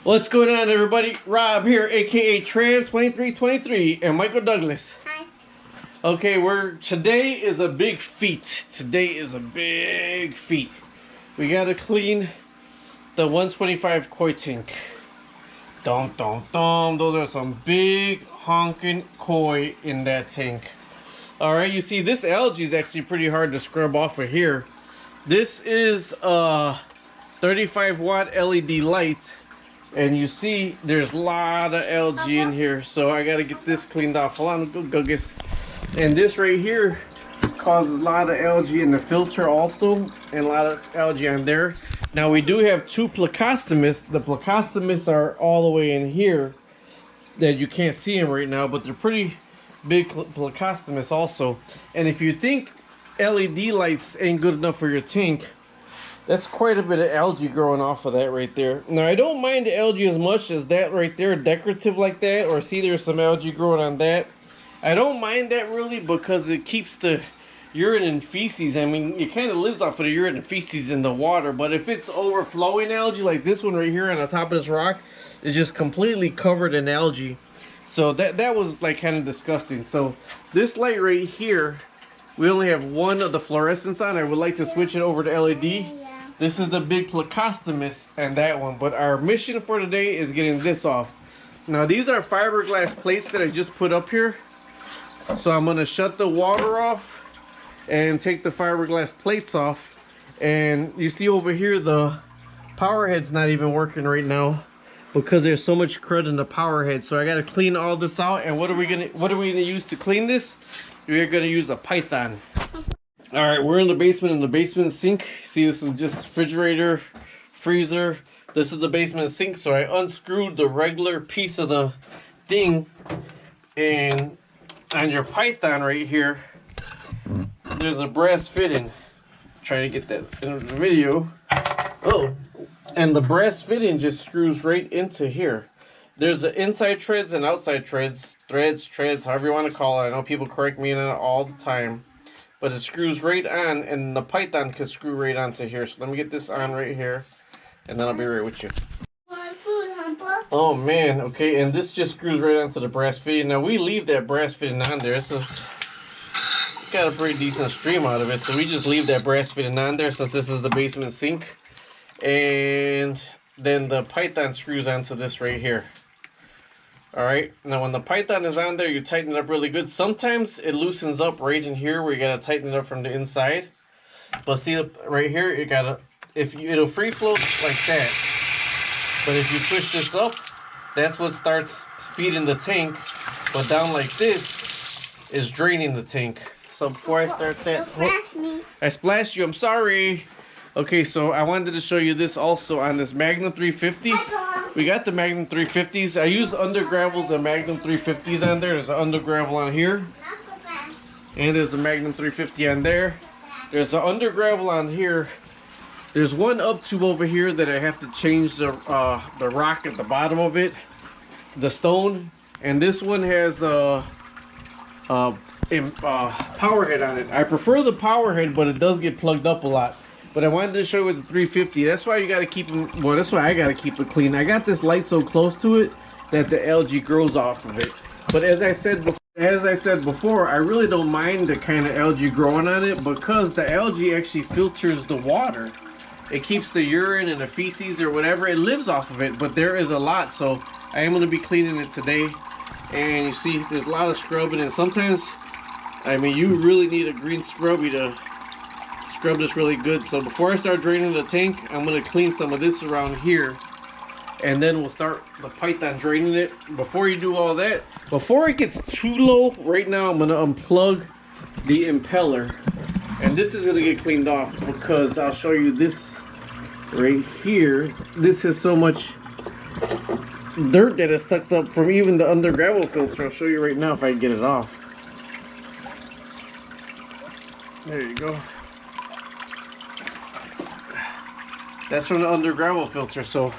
What's going on, everybody? Rob here, aka Trans2323, and Michael Douglas. Hi. Okay, today is a big feat. Today is a big feat. We gotta clean the 125 koi tank. Dum dum dum. Those are some big honking koi in that tank. All right, you see this algae is actually pretty hard to scrub off of here. This is a 35 watt LED light. And you see there's a lot of algae in here, so I gotta get this cleaned off. Hold on, go get. And this right here causes a lot of algae in the filter also, and a lot of algae on there. Now we do have two plecostomus. The plecostomus are all the way in here that you can't see them right now, but they're pretty big plecostomus also. And if you think LED lights ain't good enough for your tank, that's quite a bit of algae growing off of that right there. Now, I don't mind the algae as much as that right there, decorative like that, or see there's some algae growing on that. I don't mind that really because it keeps the urine and feces. I mean, it kind of lives off of the urine and feces in the water, but if it's overflowing algae like this one right here on the top of this rock, is just completely covered in algae. So that was like kind of disgusting. So this light right here, we only have one of the fluorescents on. I would like to switch it over to LED. This is the big plecostomus and that one. But our mission for today is getting this off. Now these are fiberglass plates that I just put up here. So I'm going to shut the water off and take the fiberglass plates off. And you see over here the power head's not even working right now because there's so much crud in the power head. So I got to clean all this out. And what are we going to use to clean this? We're going to use a Python. All right, we're in the basement sink. See, this is just refrigerator, freezer. This is the basement sink. So I unscrewed the regular piece of the thing, and on your Python right here, there's a brass fitting. Try to get that in the video. Oh, and the brass fitting just screws right into here. There's the inside treads and outside treads, however you want to call it. I know people correct me on it all the time. But it screws right on, and the Python can screw right onto here. So let me get this on right here, and then I'll be right with you. Oh man, okay, and this just screws right onto the brass fitting. Now we leave that brass fitting on there. This is got a pretty decent stream out of it, so we just leave that brass fitting on there since this is the basement sink. And then the Python screws onto this right here. Alright, now when the Python is on there, you tighten it up really good. Sometimes it loosens up right in here where you gotta tighten it up from the inside. But see, right here, you gotta, it'll free float like that. But if you push this up, that's what starts feeding the tank. But down like this is draining the tank. So before I start that, I splashed you, I'm sorry. Okay, so I wanted to show you this also on this Magnum 350. We got the Magnum 350s. I use under gravels and Magnum 350s on there. There's an under gravel on here. And there's a Magnum 350 on there. There's an under gravel on here. There's one up tube over here that I have to change the rock at the bottom of it. The stone. And this one has a power head on it. I prefer the power head, but it does get plugged up a lot. But I wanted to show you with the 350. That's why you got to keep them. Well, that's why I got to keep it clean. I got this light so close to it that the algae grows off of it. But as I said before, I really don't mind the kind of algae growing on it because the algae actually filters the water. It keeps the urine and the feces or whatever. It lives off of it. But there is a lot, so I am going to be cleaning it today. And you see, there's a lot of scrubbing, and sometimes, I mean, you really need a green scrubby to scrub this really good. So before I start draining the tank, I'm going to clean some of this around here, and then we'll start the Python draining it. Before you do all that, before it gets too low, right now I'm going to unplug the impeller, and this is going to get cleaned off because I'll show you this right here. This has so much dirt that it sucks up from even the under gravel filter. I'll show you right now if I can get it off. There you go. That's from the under gravel filter, so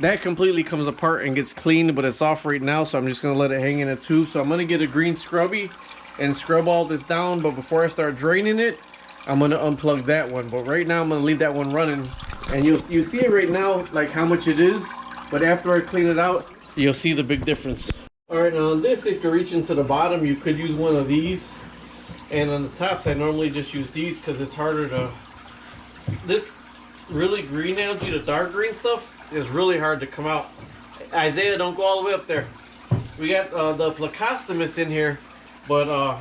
that completely comes apart and gets cleaned, but it's off right now, so I'm just going to let it hang in a tube. So I'm going to get a green scrubby and scrub all this down, but before I start draining it, I'm going to unplug that one. But right now I'm going to leave that one running, and you see it right now, like how much it is. But after I clean it out, you'll see the big difference. Alright, now on this, if you're reaching to the bottom, you could use one of these. And on the tops, I normally just use these because it's harder to... This really green algae, the dark green stuff, is really hard to come out. Isaiah, don't go all the way up there. We got the Plecostomus in here, but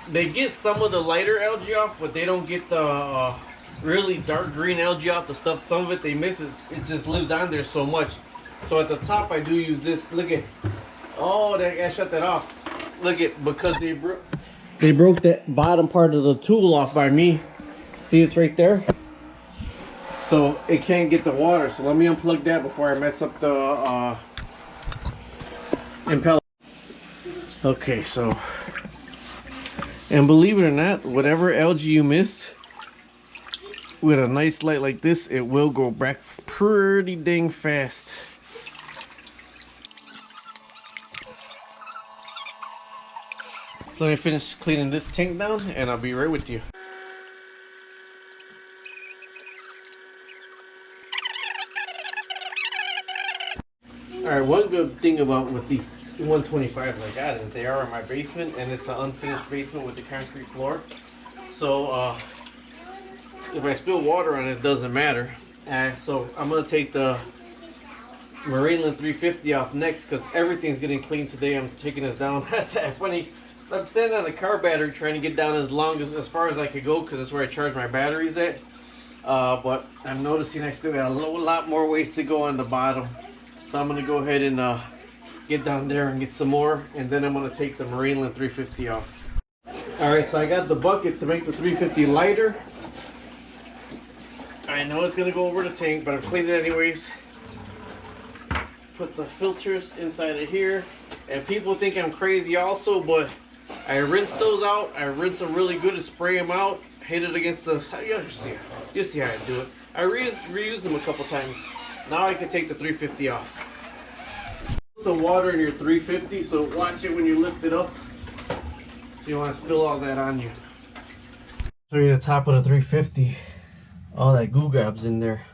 they get some of the lighter algae off, but they don't get the really dark green algae off. The stuff, some of it they miss, it just lives on there so much. So at the top I do use this. Look at, oh, I shut that off. Look at, because they broke that bottom part of the tool off by me. See, it's right there. So it can't get the water. So let me unplug that before I mess up the impeller. Okay, so, and believe it or not, whatever algae you miss, with a nice light like this, it will go back pretty dang fast. So let me finish cleaning this tank down and I'll be right with you. Alright, one good thing about with these 125s I got is they are in my basement, and it's an unfinished basement with the concrete floor. So if I spill water on it, it doesn't matter. So I'm going to take the Marineland 350 off next because everything's getting clean today. I'm taking this down. That's funny. I'm standing on a car battery trying to get down as far as I could go because that's where I charge my batteries at. But I'm noticing I still got a lot more ways to go on the bottom. So I'm going to go ahead and get down there and get some more, and then I'm going to take the Marineland 350 off. Alright, so I got the bucket to make the 350 lighter. I know it's going to go over the tank, but I'm cleaning it anyways. Put the filters inside of here. And people think I'm crazy also, but I rinse those out. I rinse them really good and spray them out. Hit it against the... You see how I do it. I reuse them a couple times. Now I can take the 350 off. Some water in your 350, so watch it when you lift it up. You don't want to spill all that on you. Show you the top of the 350. All that goo gob's in there.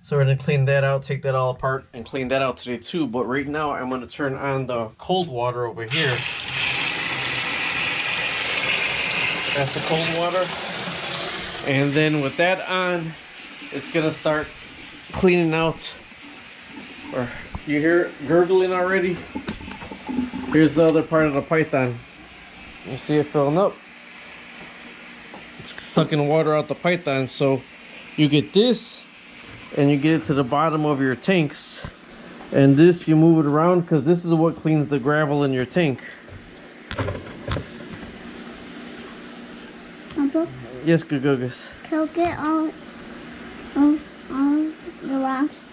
So we're going to clean that out, take that all apart, and clean that out today too. But right now I'm going to turn on the cold water over here. That's the cold water. And then with that on, it's going to start cleaning out. Or you hear it gurgling already? Here's the other part of the python. You see it filling up? It's sucking water out the python. So you get this and you get it to the bottom of your tanks, and this you move it around because this is what cleans the gravel in your tank. Papa? Yes, Gugus. Can I get all the rocks?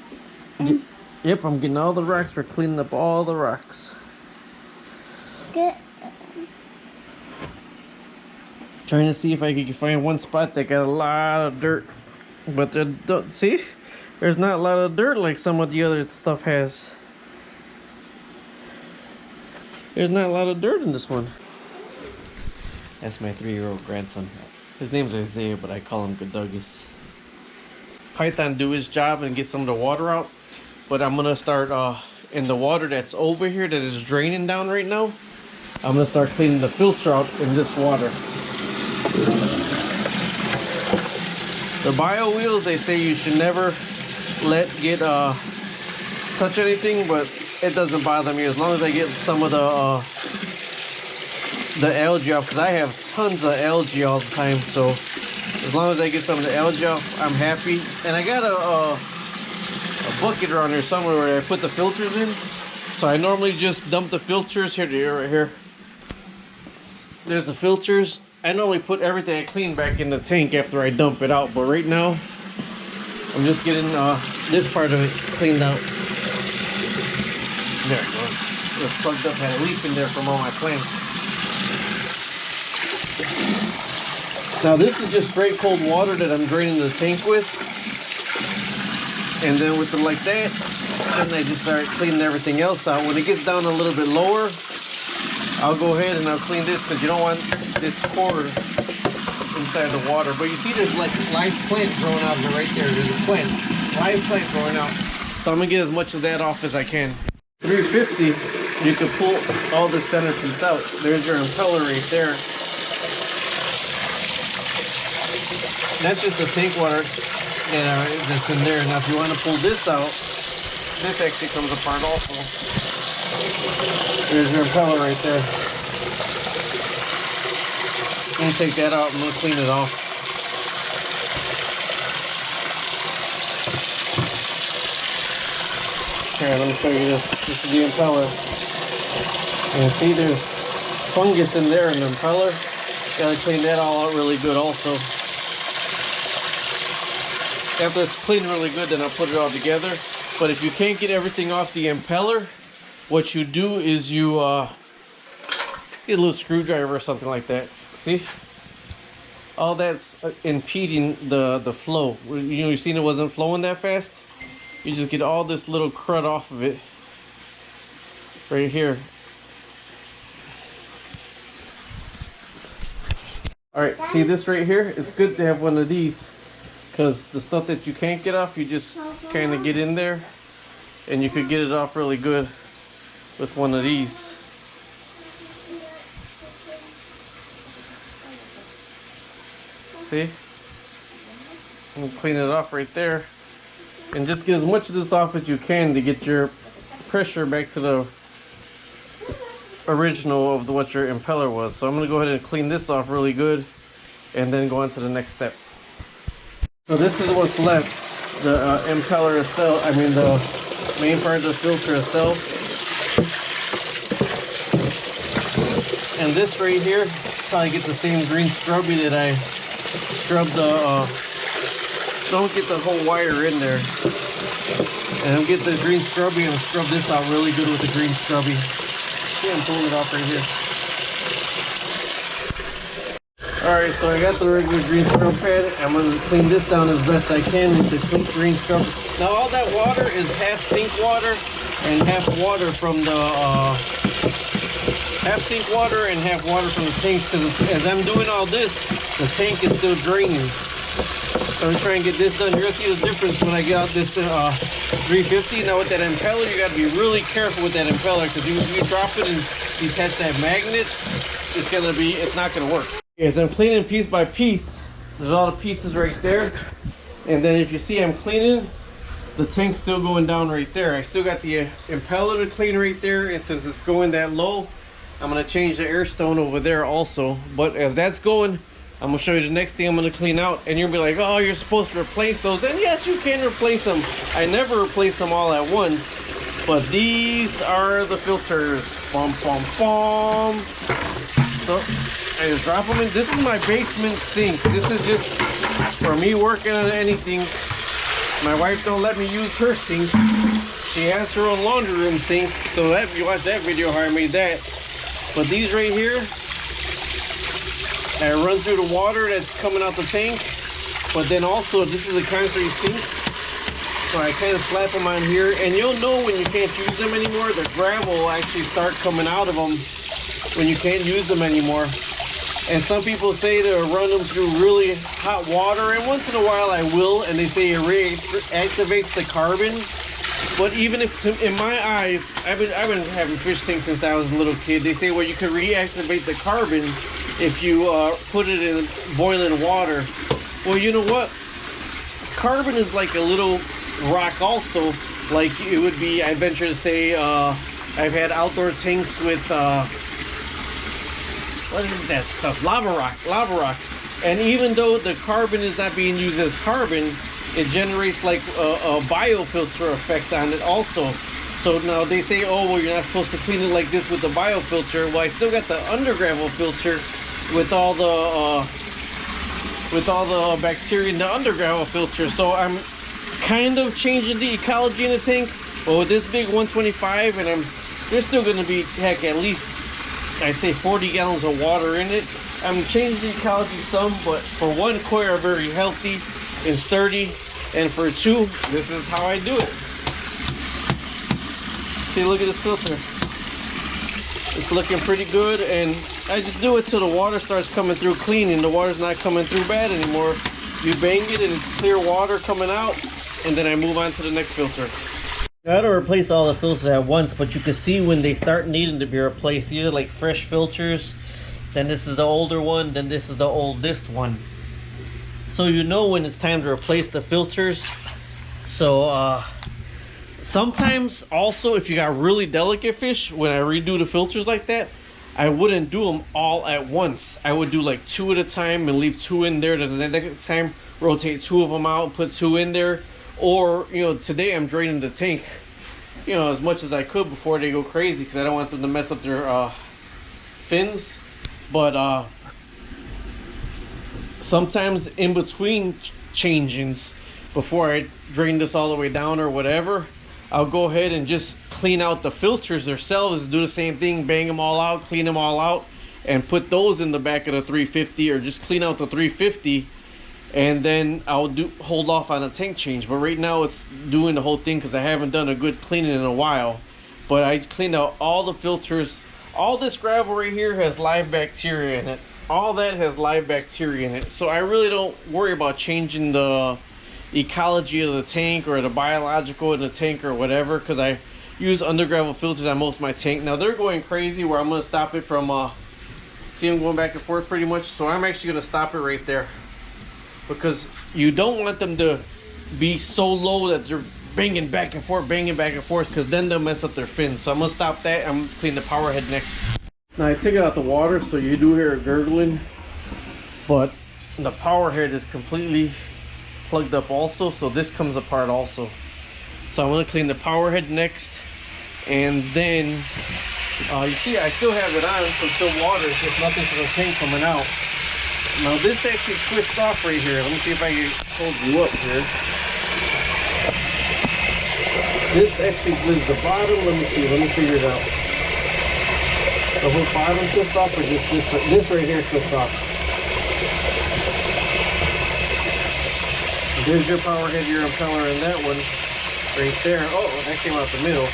Yep, I'm getting all the rocks. We're cleaning up all the rocks. Trying to see if I can find one spot that got a lot of dirt. But see, there's not a lot of dirt like some of the other stuff has. There's not a lot of dirt in this one. That's my 3-year-old grandson. His name's Isaiah, but I call him Gugus. Python do his job and get some of the water out. But I'm gonna start in the water that's over here that is draining down right now. I'm gonna start cleaning the filter out in this water. The bio wheels, they say you should never touch anything, but it doesn't bother me as long as I get some of the algae off, because I have tons of algae all the time. So as long as I get some of the algae off, I'm happy. And I got a bucket around here somewhere where I put the filters in. So I normally just dump the filters here, right here. There's the filters. I normally put everything I clean back in the tank after I dump it out, but right now I'm just getting this part of it cleaned out. There it goes. It was plugged up, had a leak in there from all my plants. Now this is just straight cold water that I'm draining the tank with. And then with it like that, then I just start cleaning everything else out. When it gets down a little bit lower, I'll go ahead and I'll clean this because you don't want this cord inside the water. But you see there's like live plant growing out here right there. There's a plant, live plant growing out. So I'm gonna get as much of that off as I can. 350, you can pull all the center piece out. There's your impeller right there. That's just the tank water that's in there. Now if you want to pull this out, this actually comes apart also. There's your impeller right there. I'm gonna take that out. I'm gonna clean it off. Here, let me show you this. This is the impeller. And see, there's fungus in there in the impeller. Gotta clean that all out really good also. After it's cleaned really good, then I'll put it all together. But if you can't get everything off the impeller, what you do is you get a little screwdriver or something like that. See? All that's impeding the flow. You know, you seen it wasn't flowing that fast? You just get all this little crud off of it. Right here. Alright, see this right here? It's good to have one of these. Because the stuff that you can't get off, you just kind of get in there. And you could get it off really good with one of these. See? And clean it off right there. And just get as much of this off as you can to get your pressure back to the original of what your impeller was. So I'm going to go ahead and clean this off really good and then go on to the next step. So this is what's left. The impeller itself, I mean the main part of the filter itself. And this right here, probably get the same green scrubby that I scrubbed the, don't get the whole wire in there. And I'll get the green scrubby and scrub this out really good with the green scrubby. See, I'm pulling it off right here. Alright, so I got the regular green scrub pad. I'm going to clean this down as best I can with the green scrub. Now all that water is half sink water and half water from the, half sink water and half water from the tanks, because as I'm doing all this, the tank is still draining. So I'm trying to get this done. You're going to see the difference when I get out this 350. Now with that impeller, you got to be really careful with that impeller, because if you drop it and detach that magnet, it's not going to work. As I'm cleaning piece by piece, there's all the pieces right there. And then if you see I'm cleaning, the tank's still going down right there. I still got the impeller to clean right there. And since it's going that low, I'm going to change the air stone over there also. But as that's going, I'm going to show you the next thing I'm going to clean out. And you'll be like, oh, you're supposed to replace those. And yes, you can replace them. I never replace them all at once. But these are the filters. Bum, bum, bum. So I just drop them in. This is my basement sink. This is just for me working on anything. My wife don't let me use her sink. She has her own laundry room sink. So that, if you watch that video how I made that. But these right here, I run through the water that's coming out the tank. But then also this is a concrete sink. So I kind of slap them on here. And you'll know when you can't use them anymore. The gravel will actually start coming out of them when you can't use them anymore. And some people say to run them through really hot water, and once in a while I will, and they say it reactivates the carbon. But even if, in my eyes, I've been having fish tanks since I was a little kid. They say, well, you can reactivate the carbon if you put it in boiling water. Well, you know what? Carbon is like a little rock also. Like it would be, I venture to say, I've had outdoor tanks with, what is that stuff? Lava rock. And even though the carbon is not being used as carbon, it generates like a biofilter effect on it also. So now they say, oh, well, you're not supposed to clean it like this with the biofilter. Well, I still got the undergravel filter with all the bacteria in the undergravel filter. So I'm kind of changing the ecology in the tank. But with this big 125, and there's still going to be, heck, at least I say 40 gallons of water in it. I'm changing the ecology some, but for one, koi are very healthy and sturdy, and for two, this is how I do it. See, look at this filter. It's looking pretty good, and I just do it till the water starts coming through clean, and the water's not coming through bad anymore. You bang it, and it's clear water coming out, and then I move on to the next filter. I don't replace all the filters at once, but you can see when they start needing to be replaced. These are like fresh filters. Then this is the older one. Then this is the oldest one. So you know when it's time to replace the filters. So sometimes also if you got really delicate fish, when I redo the filters like that, I wouldn't do them all at once. I would do like 2 at a time and leave 2 in there. Then the next time rotate 2 of them out and put 2 in there. Or, you know, today I'm draining the tank, you know, as much as I could before they go crazy, because I don't want them to mess up their fins. But sometimes in between changings, before I drain this all the way down or whatever, I'll go ahead and just clean out the filters themselves, do the same thing, bang them all out, clean them all out, and put those in the back of the 350, or just clean out the 350, and then I'll hold off on a tank change. But right now it's doing the whole thing because I haven't done a good cleaning in a while. But I cleaned out all the filters. All this gravel right here has live bacteria in it. All that has live bacteria in it. So I really don't worry about changing the ecology of the tank or the biological in the tank or whatever, because I use undergravel filters on most of my tank. Now they're going crazy where I'm going to stop it from see them going back and forth pretty much. So I'm actually going to stop it right there, because you don't want them to be so low that they're banging back and forth, because then they'll mess up their fins. So I'm gonna stop that. I'm gonna clean the power head next. Now I take it out the water, so you do hear it gurgling, but the power head is completely plugged up also, so this comes apart also. So I'm gonna clean the power head next, and then you see I still have it on, so still water. It's just nothing from the tank coming out. Now this actually twists off right here. Let me see if I can hold you up here. This actually is the bottom. Let me see. Let me figure it out. The whole bottom twists off, or just this right here twists off. There's your power head, your impeller, and that one right there. Oh, that came out the middle.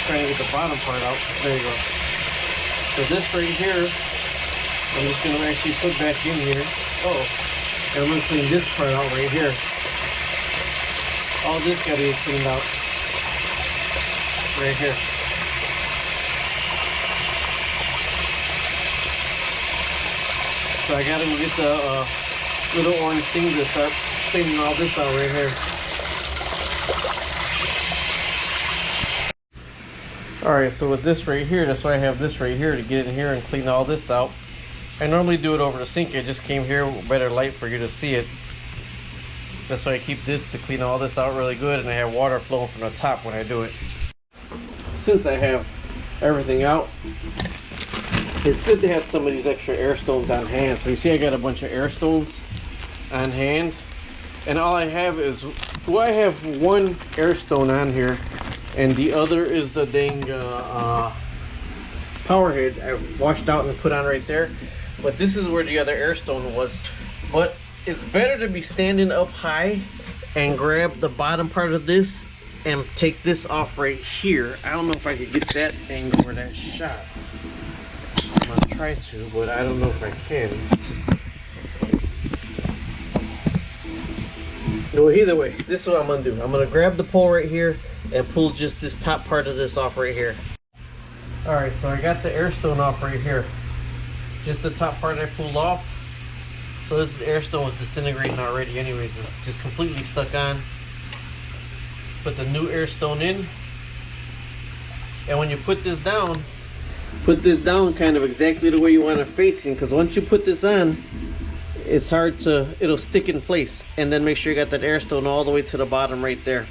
Trying to get the bottom part out. There you go. So this right here, I'm just going to actually put back in here. Oh, and I'm going to clean this part out right here. All this got to be cleaned out right here. So I got to get the little orange thing to start cleaning all this out right here. Alright, so with this right here, that's why I have this right here to get in here and clean all this out. I normally do it over the sink. I just came here with better light for you to see it. That's why I keep this to clean all this out really good, and I have water flowing from the top when I do it. Since I have everything out, it's good to have some of these extra air stones on hand. So you see I got a bunch of air stones on hand, and all I have is, well, I have one air stone on here, and the other is the dang power head I washed out and put on right there. But this is where the other air stone was. But it's better to be standing up high and grab the bottom part of this and take this off right here. I don't know if I could get that angle or that shot. I'm gonna try to, but I don't know if I can. No, either way, this is what I'm gonna do. I'm gonna grab the pole right here and pull just this top part of this off right here. Alright, so I got the air stone off right here. Just the top part I pulled off. So this air stone was disintegrating already anyways. It's just completely stuck on. Put the new air stone in. And when you put this down kind of exactly the way you want it facing, because once you put this on, it's hard to, it'll stick in place. And then make sure you got that air stone all the way to the bottom right there.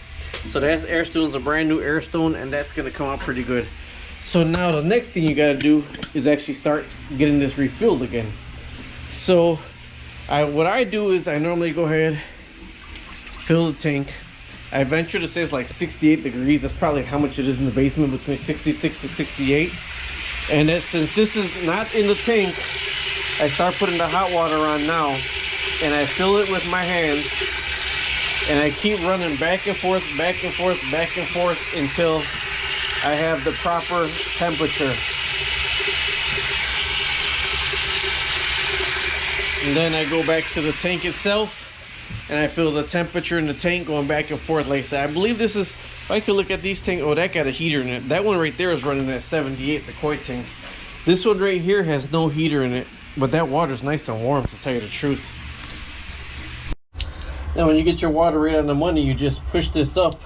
So that air stone's a brand new air stone, and that's gonna come out pretty good. So now the next thing you gotta do is actually start getting this refilled again. So what I do is I normally go ahead, fill the tank. I venture to say it's like 68 degrees. That's probably how much it is in the basement, between 66 to 68. And that, since this is not in the tank, I start putting the hot water on now, and I fill it with my hands, and I keep running back and forth, back and forth, back and forth until I have the proper temperature. And then I go back to the tank itself, and I feel the temperature in the tank going back and forth. Like I said, I believe this is If I could look at these tanks, oh, that got a heater in it. That one right there is running at 78, the koi tank. This one right here has no heater in it, but that water's nice and warm, to tell you the truth. Now when you get your water right on the money, you just push this up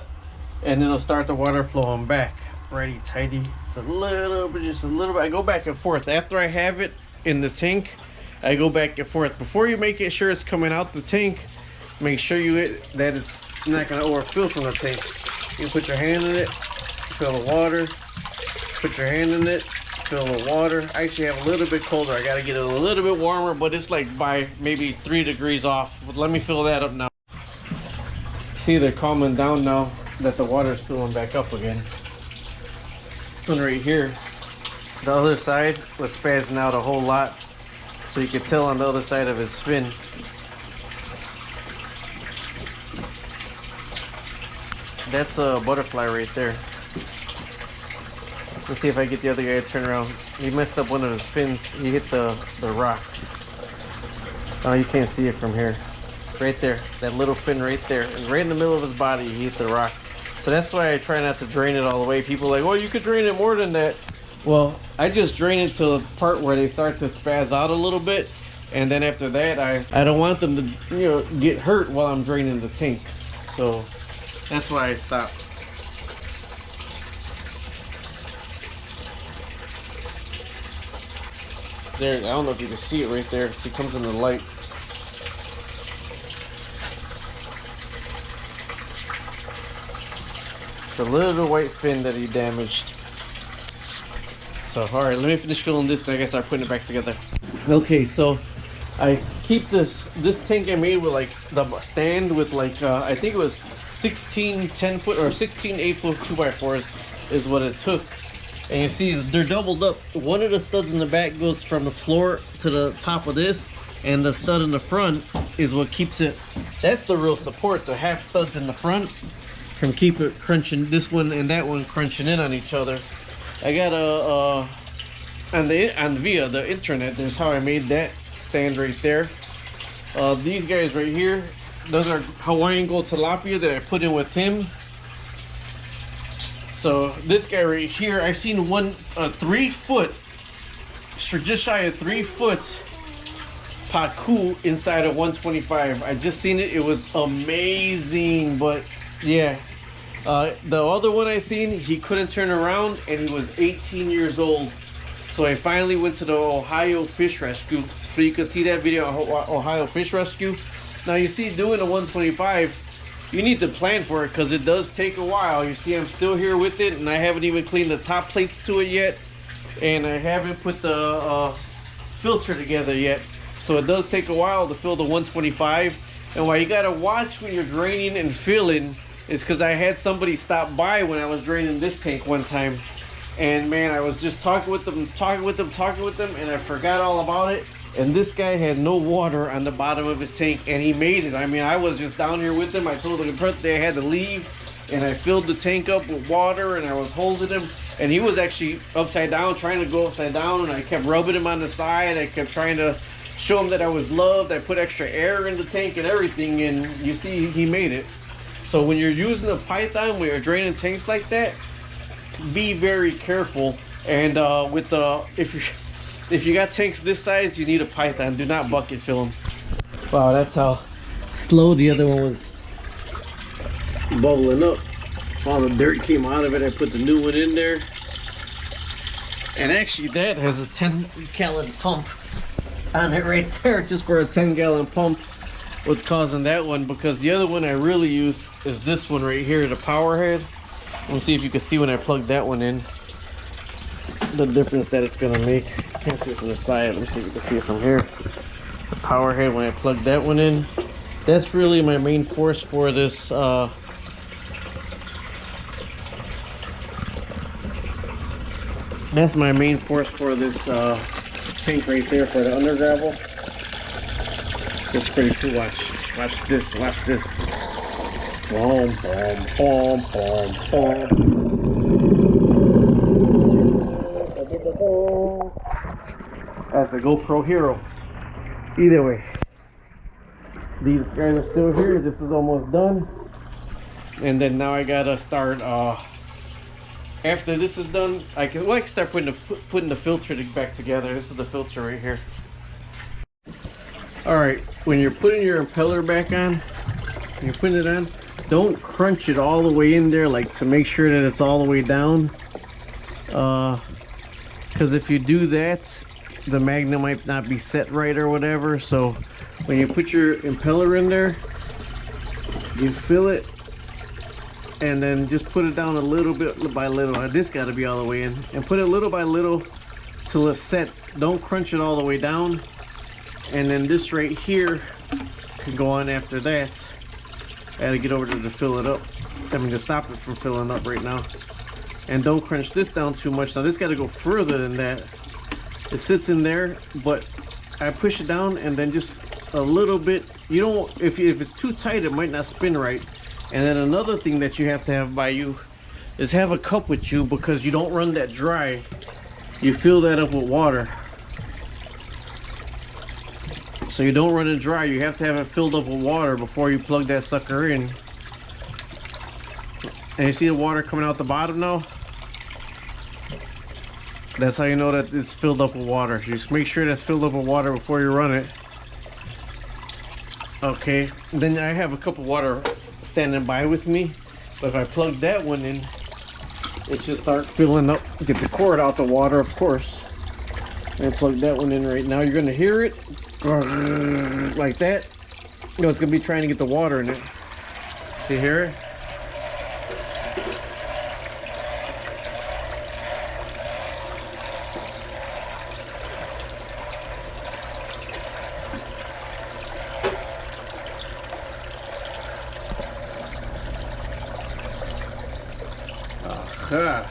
and it'll start the water flowing back. Righty tighty. It's a little bit, just a little bit. I go back and forth. After I have it in the tank, I go back and forth. Before you make sure it's coming out the tank, make sure that it's not gonna overfill from the tank. You put your hand in it, fill the water, put your hand in it, fill the water. I actually have a little bit colder. I gotta get it a little bit warmer, but it's like by maybe 3 degrees off. But let me fill that up now. See, they're calming down now that the water's filling back up again. This one right here, the other side was spazzing out a whole lot. So you can tell on the other side of his fin. That's a butterfly right there. Let's see if I get the other guy to turn around. He messed up one of his fins. He hit the rock. Oh, you can't see it from here. Right there, that little fin right there. And right in the middle of his body, he hit the rock. So that's why I try not to drain it all the way. People are like, oh, you could drain it more than that. Well, I just drain it to the part where they start to spaz out a little bit. And then after that, I don't want them to, you know, get hurt while I'm draining the tank. So that's why I stopped. There, I don't know if you can see it right there. It comes in the light. It's a little white fin that he damaged. So, alright, let me finish filling this, and I guess I'll put it back together. Okay, so I keep this tank I made with like the stand with like, I think it was 16 10-foot or 16 8-foot 2x4s is what it took. And you see they're doubled up. One of the studs in the back goes from the floor to the top of this, and the stud in the front is what keeps it. That's the real support, the half studs in the front from keep it crunching, this one and that one crunching in on each other. I got via the internet, there's how I made that stand right there. These guys right here, those are Hawaiian gold tilapia that I put in with him. So this guy right here, I've seen one 3-foot, just shy of 3-foot paku inside of 125. I just seen it. It was amazing. But yeah, the other one I seen, he couldn't turn around and he was 18 years old. So I finally went to the Ohio Fish Rescue. So you can see that video on Ohio Fish Rescue. Now you see, doing a 125, you need to plan for it because it does take a while. You see I'm still here with it, and I haven't even cleaned the top plates to it yet, and I haven't put the filter together yet. So it does take a while to fill the 125. And why you gotta watch when you're draining and filling is because I had somebody stop by when I was draining this tank one time, and man, I was just talking with them, and I forgot all about it. And this guy had no water on the bottom of his tank, and he made it. I mean, I was just down here with him. I told him the birthday I had to leave, and I filled the tank up with water, and I was holding him, and he was actually upside down, trying to go upside down, and I kept rubbing him on the side. I kept trying to show him that I was loved. I put extra air in the tank and everything, and you see he made it. So when you're using a python, when you're draining tanks like that, be very careful. And if you got tanks this size, you need a python. Do not bucket fill them. Wow, that's how slow the other one was bubbling up. All the dirt came out of it. I put the new one in there. And actually that has a 10-gallon pump on it right there, just for a 10-gallon pump. What's causing that one? Because the other one I really use is this one right here, the power head. Let me see if you can see when I plug that one in, the difference that it's gonna make. Can't see it from the side. Let me see if you can see it from here. The power head, when I plug that one in, that's really my main force for this that's my main force for this tank right there for the under gravel. It's pretty cool. Watch this. Boom, boom, boom, boom, boom. That's a GoPro Hero. Either way, these guys are still here. This is almost done. And then now I gotta start. After this is done, I can start putting the filter back together. This is the filter right here. All right, when you're putting your impeller back on, you're putting it on. Don't crunch it all the way in there, like to make sure that it's all the way down. Because if you do that, the magnet might not be set right or whatever. So when you put your impeller in there, you fill it and then just put it down a little bit by little. This got to be all the way in, and put it little by little till it sets. Don't crunch it all the way down. And then this right here can go on after that. I gotta get over there to fill it up. I mean, to stop it from filling up right now. And don't crunch this down too much. Now this got to go further than that. It sits in there, but I push it down and then just a little bit. You don't, if it's too tight, it might not spin right. And then another thing that you have to have by you is have a cup with you, because you don't run that dry. You fill that up with water. So you don't run it dry. You have to have it filled up with water before you plug that sucker in. And you see the water coming out the bottom now? That's how you know that it's filled up with water. Just make sure that's filled up with water before you run it. Okay, then I have a cup of water standing by with me. But if I plug that one in, it should start filling up. Get the cord out the water, of course. And plug that one in right now. You're gonna hear it like that. You know, it's gonna be trying to get the water in it. See, hear it?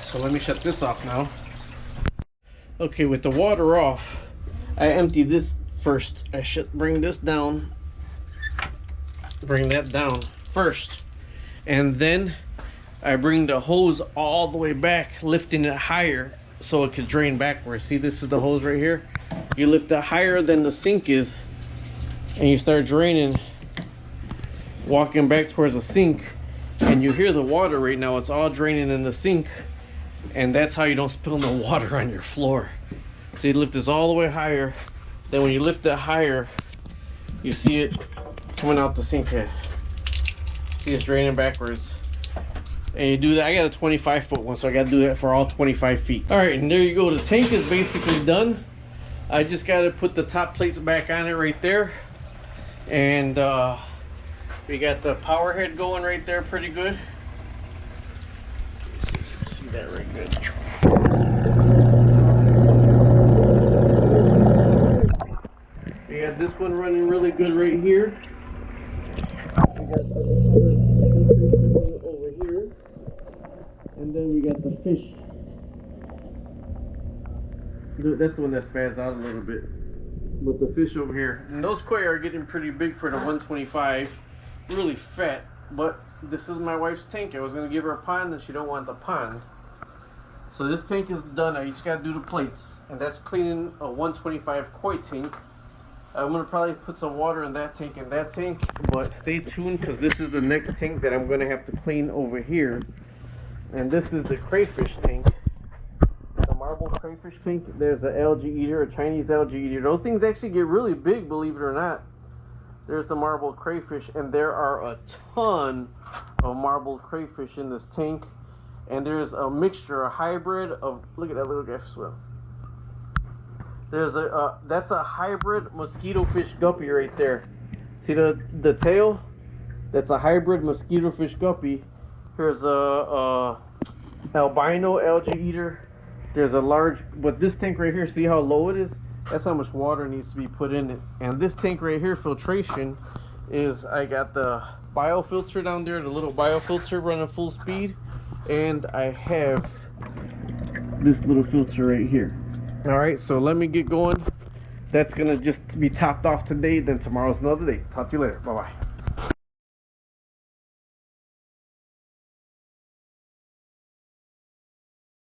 So let me shut this off now. Okay, with the water off, I empty this first. I should bring this down. Bring that down first. And then I bring the hose all the way back, lifting it higher so it could drain backwards. See, this is the hose right here. You lift it higher than the sink is, and you start draining, walking back towards the sink. And you hear the water right now. It's all draining in the sink. And that's how you don't spill no water on your floor. So you lift this all the way higher. Then when you lift it higher, you see it coming out the sink head. See, it's draining backwards. And you do that. I got a 25-foot one, so I got to do that for all 25 feet. All right, and there you go. The tank is basically done. I just got to put the top plates back on it right there. And we got the power head going right there pretty good. See that right good. We got this one running really good right here. We got the other over here. And then we got the fish. That's the one that spazzed out a little bit. But the fish over here. And those koi are getting pretty big for the 125. Really fat, but this is my wife's tank. I was gonna give her a pond and she don't want the pond. So this tank is done. I just gotta do the plates, and that's cleaning a 125 koi tank. I'm gonna probably put some water in that tank and that tank, but stay tuned because this is the next tank that I'm gonna have to clean over here. And this is the crayfish tank, the marble crayfish tank. There's an algae eater, a Chinese algae eater. Those things actually get really big, believe it or not. There's the marble crayfish, and there are a ton of marble crayfish in this tank. And there's a mixture, a hybrid of, look at that little guy swim. There's that's a hybrid mosquito fish guppy right there. See the tail? That's a hybrid mosquito fish guppy. Here's a albino algae eater. There's a large, but this tank right here, see how low it is? That's how much water needs to be put in it. And this tank right here, filtration, is I got the biofilter down there, the little biofilter running full speed. And I have this little filter right here. Alright, so let me get going. That's going to just be topped off today. Then tomorrow's another day. Talk to you later. Bye-bye.